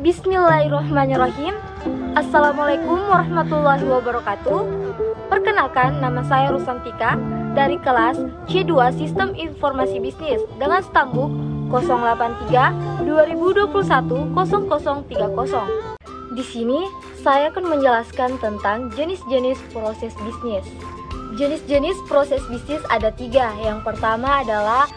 Bismillahirrahmanirrahim. Assalamualaikum warahmatullahi wabarakatuh. Perkenalkan, nama saya Rusantika dari kelas C2 Sistem Informasi Bisnis dengan stambuk 083 2021 0030. Di sini saya akan menjelaskan tentang jenis-jenis proses bisnis. Jenis-jenis proses bisnis ada 3. Yang pertama adalah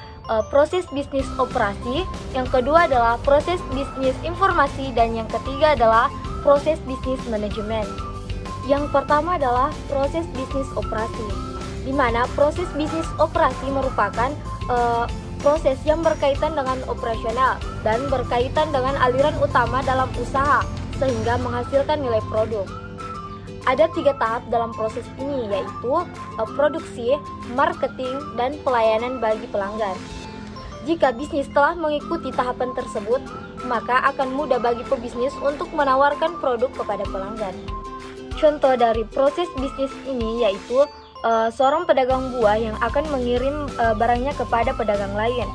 proses bisnis operasi, yang kedua adalah proses bisnis informasi, dan yang ketiga adalah proses bisnis manajemen. Yang pertama adalah proses bisnis operasi, di mana proses bisnis operasi merupakan proses yang berkaitan dengan operasional dan berkaitan dengan aliran utama dalam usaha sehingga menghasilkan nilai produk. Ada 3 tahap dalam proses ini, yaitu produksi, marketing, dan pelayanan bagi pelanggan. Jika bisnis telah mengikuti tahapan tersebut, maka akan mudah bagi pebisnis untuk menawarkan produk kepada pelanggan. Contoh dari proses bisnis ini yaitu seorang pedagang buah yang akan mengirim barangnya kepada pedagang lain.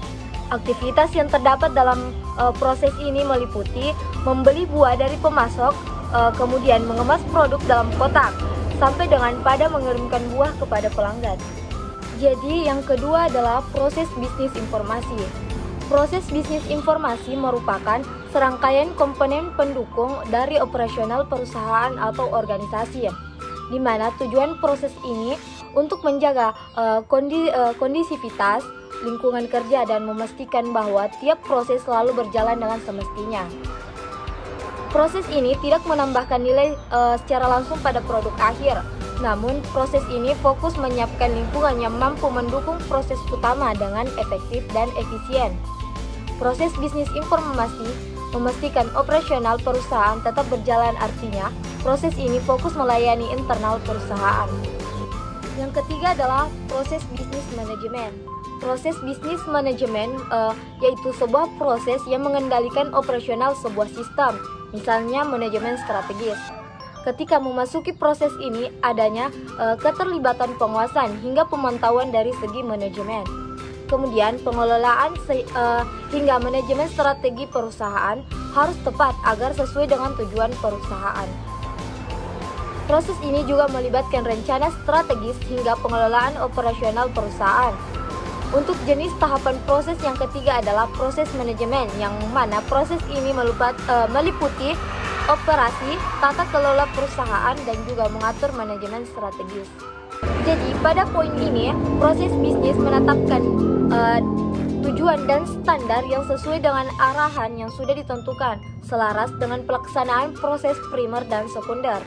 Aktivitas yang terdapat dalam proses ini meliputi membeli buah dari pemasok, kemudian mengemas produk dalam kotak, sampai dengan pada mengirimkan buah kepada pelanggan. Jadi yang kedua adalah proses bisnis informasi. Proses bisnis informasi merupakan serangkaian komponen pendukung dari operasional perusahaan atau organisasi, di mana tujuan proses ini untuk menjaga kondisivitas lingkungan kerja dan memastikan bahwa tiap proses selalu berjalan dengan semestinya. Proses ini tidak menambahkan nilai secara langsung pada produk akhir, namun proses ini fokus menyiapkan lingkungan yang mampu mendukung proses utama dengan efektif dan efisien. Proses bisnis informasi memastikan operasional perusahaan tetap berjalan, artinya proses ini fokus melayani internal perusahaan. Yang ketiga adalah proses bisnis manajemen. Proses bisnis manajemen yaitu sebuah proses yang mengendalikan operasional sebuah sistem, misalnya manajemen strategis. Ketika memasuki proses ini, adanya keterlibatan penguasaan hingga pemantauan dari segi manajemen. Kemudian pengelolaan hingga manajemen strategi perusahaan harus tepat agar sesuai dengan tujuan perusahaan. Proses ini juga melibatkan rencana strategis hingga pengelolaan operasional perusahaan. Untuk jenis tahapan proses yang ketiga adalah proses manajemen, yang mana proses ini meliputi operasi, tata kelola perusahaan, dan juga mengatur manajemen strategis. Jadi pada poin ini, proses bisnis menetapkan tujuan dan standar yang sesuai dengan arahan yang sudah ditentukan, selaras dengan pelaksanaan proses primer dan sekunder.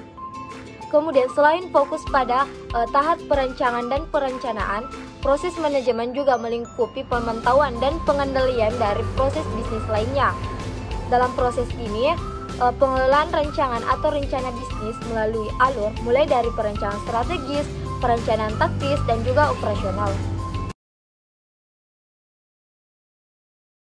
Kemudian selain fokus pada tahap perancangan dan perencanaan, proses manajemen juga melingkupi pemantauan dan pengendalian dari proses bisnis lainnya. Dalam proses ini, pengelolaan rancangan atau rencana bisnis melalui alur mulai dari perencanaan strategis, perencanaan taktis, dan juga operasional.